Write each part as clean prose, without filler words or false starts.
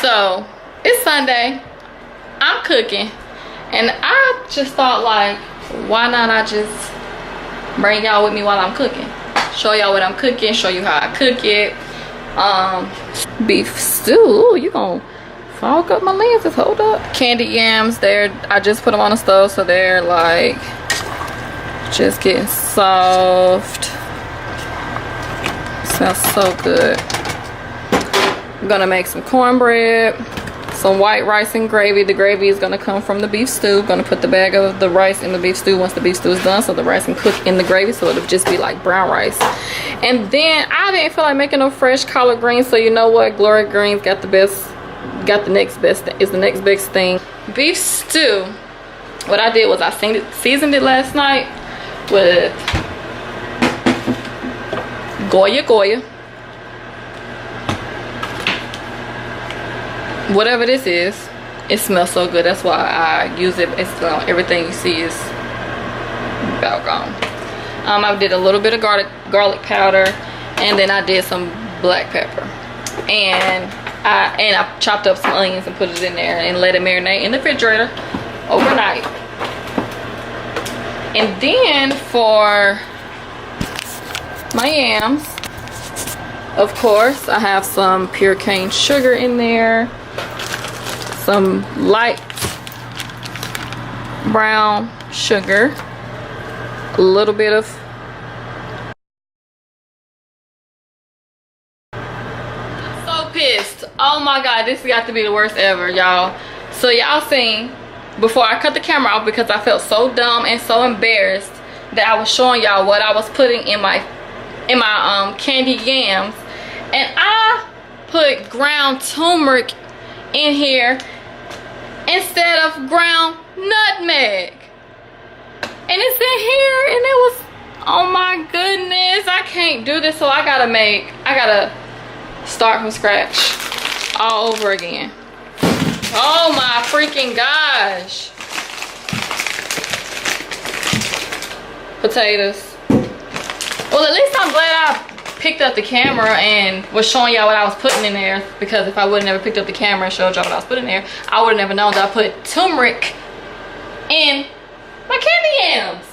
So it's Sunday, I'm cooking, and I just thought, like, why not I just bring y'all with me while I'm cooking, show y'all what I'm cooking, show you how I cook it. Beef stew. Ooh, you gonna fog up my lenses. Hold up. Candied yams, I just put them on the stove, so they're like just getting soft. Smells so good. I'm gonna make some cornbread, some white rice and gravy. The gravy is gonna come from the beef stew. Gonna put the bag of the rice in the beef stew once the beef stew is done, so the rice can cook in the gravy, so it'll just be like brown rice. And then I didn't feel like making no fresh collard greens, so you know what, Glory Greens got the next best thing. Beef stew, what I did was I seasoned it last night with Goya, whatever this is. It smells so good, that's why I use it. It's everything you see is about gone. I did a little bit of garlic powder, and then I did some black pepper, and I chopped up some onions and put it in there and let it marinate in the refrigerator overnight. And then for my yams, of course, I have some pure cane sugar in there, some light brown sugar, a little bit of pissed. Oh my god, this got to be the worst ever, y'all. So y'all seen before I cut the camera off, because I felt so dumb and so embarrassed that I was showing y'all what I was putting in my candied yams, and I put ground turmeric in here instead of ground nutmeg, and it's in here, and it was, oh my goodness, I can't do this. So I gotta start from scratch all over again. Oh my freaking gosh. Potatoes. Well, at least I'm glad I picked up the camera and was showing y'all what I was putting in there, because if I would have never picked up the camera and showed y'all what I was putting in there, I would have never known that I put turmeric in my candy yams.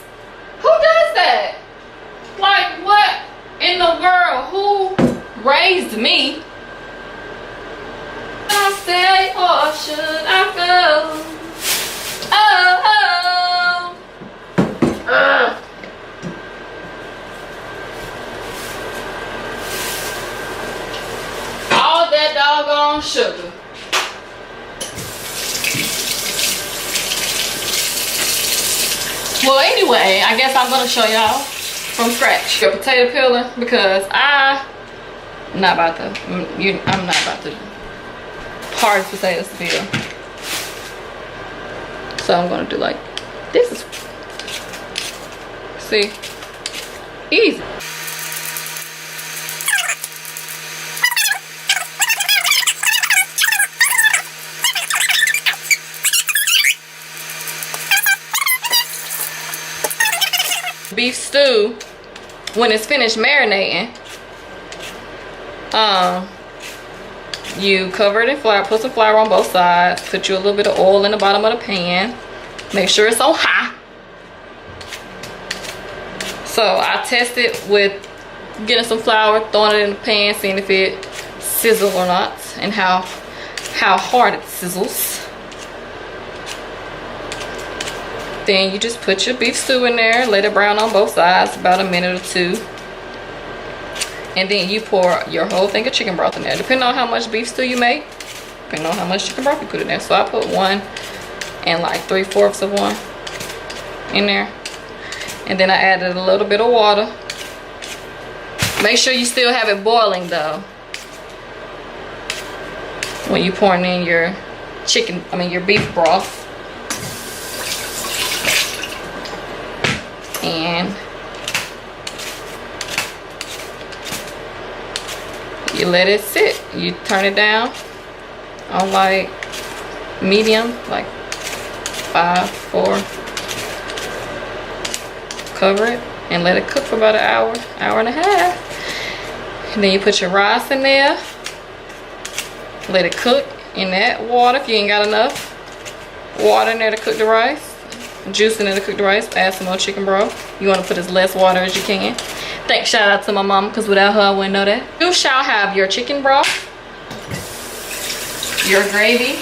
Who does that? Like, what in the world? Who raised me? I say, or should I go? Oh, oh. All that doggone sugar. Well, anyway, I guess I'm gonna show y'all from scratch your potato peeler, because I'm not about to hardest potatoes to peel. So I'm gonna do like this. See, easy. Beef stew, when it's finished marinating, you cover it in flour, put some flour on both sides, put you a little bit of oil in the bottom of the pan, make sure it's on high. So I test it with getting some flour, throwing it in the pan, seeing if it sizzles or not, and how hard it sizzles. Then you just put your beef stew in there, let it brown on both sides about a minute or two. And then you pour your whole thing of chicken broth in there, depending on how much beef stew you make, depending on how much chicken broth you put in there. So I put one and like 3/4 of one in there. And then I added a little bit of water. Make sure you still have it boiling though when you pouring in your your beef broth. And you let it sit. You turn it down on like medium, like 5, 4. Cover it and let it cook for about an hour, hour and a half. And then you put your rice in there, let it cook in that water. If you ain't got enough water in there to cook the rice, juice in there to cook the rice, add some more chicken broth. You want to put as less water as you can. Thanks, shout out to my mom, because without her I wouldn't know that. You shall have your chicken broth, your gravy,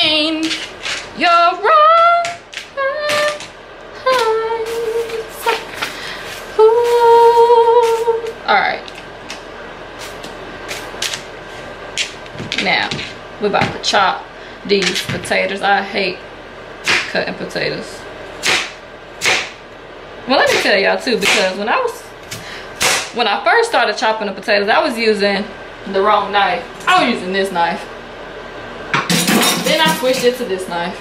and your rice. Alright. Now, we're about to chop these potatoes. I hate cutting potatoes. Well, let me tell y'all too, because when I first started chopping the potatoes, I was using the wrong knife. I was using this knife. Then I switched it to this knife.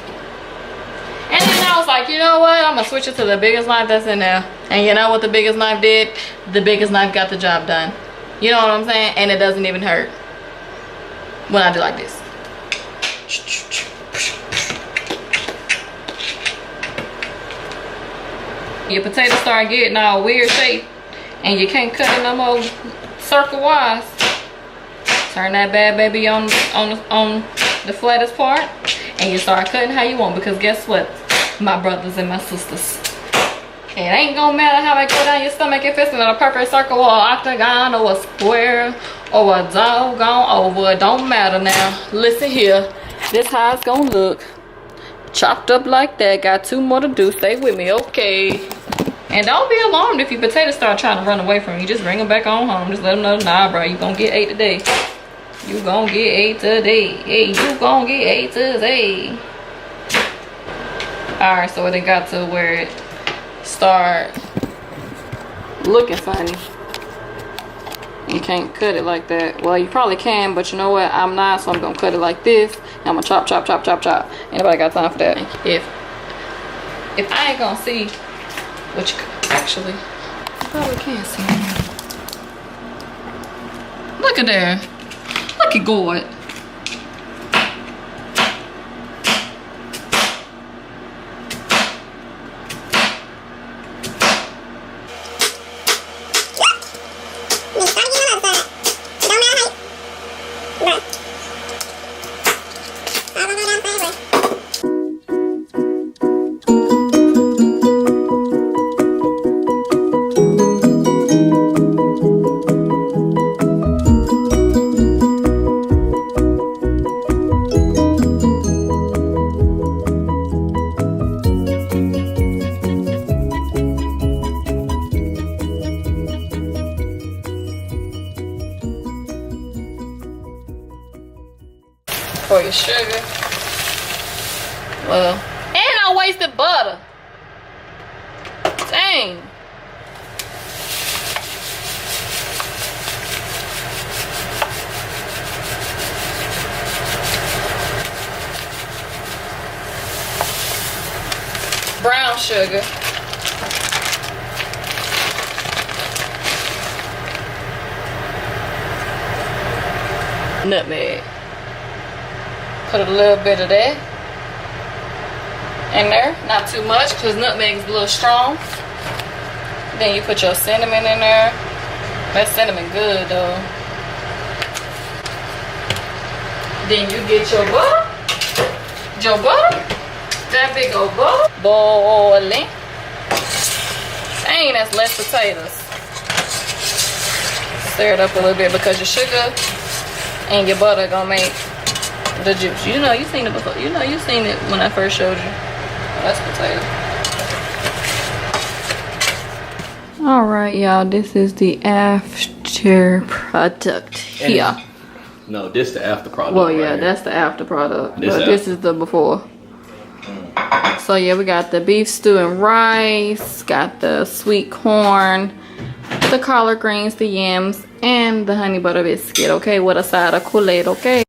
And then I was like, you know what? I'm gonna switch it to the biggest knife that's in there. And you know what the biggest knife did? The biggest knife got the job done. You know what I'm saying? And it doesn't even hurt when I do like this. Your potatoes start getting all weird shape and you can't cut it no more circle wise. Turn that bad baby on the flattest part and you start cutting how you want, because guess what, my brothers and my sisters, it ain't gonna matter how it go down your stomach if it's in a perfect circle or octagon or a square or a doggone oval. It don't matter now. Listen here, this how it's gonna look. Chopped up like that. Got 2 more to do. Stay with me, okay? And don't be alarmed if your potatoes start trying to run away from you. Just bring them back on home. Just let them know, nah, bro, you gonna get 8 today. You gonna get 8 today. Hey, you gonna get 8 today. Alright, so it got to where it start looking funny. You can't cut it like that. Well, you probably can, but you know what? I'm not, so I'm gonna cut it like this. And I'm gonna chop, chop, chop, chop, chop. Anybody got time for that? If I ain't gonna see, which actually, you probably can see. Look at there. Look at God. For your sugar. Well, and I wasted butter. Dang. Brown sugar. Nutmeg. Put a little bit of that in there, not too much because nutmeg is a little strong. Then you put your cinnamon in there. That cinnamon good though. Then you get your butter. That big old butter. Boiling. Dang, that's less potatoes. Stir it up a little bit because your sugar and your butter gonna make the juice. You know you seen it before. You know you seen it when I first showed you. Oh, that's potato. Alright, y'all, this is the after product here. No, this is the after product. Well, yeah, right, that's the after product. This is the before. So yeah, we got the beef stew and rice, got the sweet corn, the collard greens, the yams, and the honey butter biscuit, okay, with a side of Kool-Aid, okay?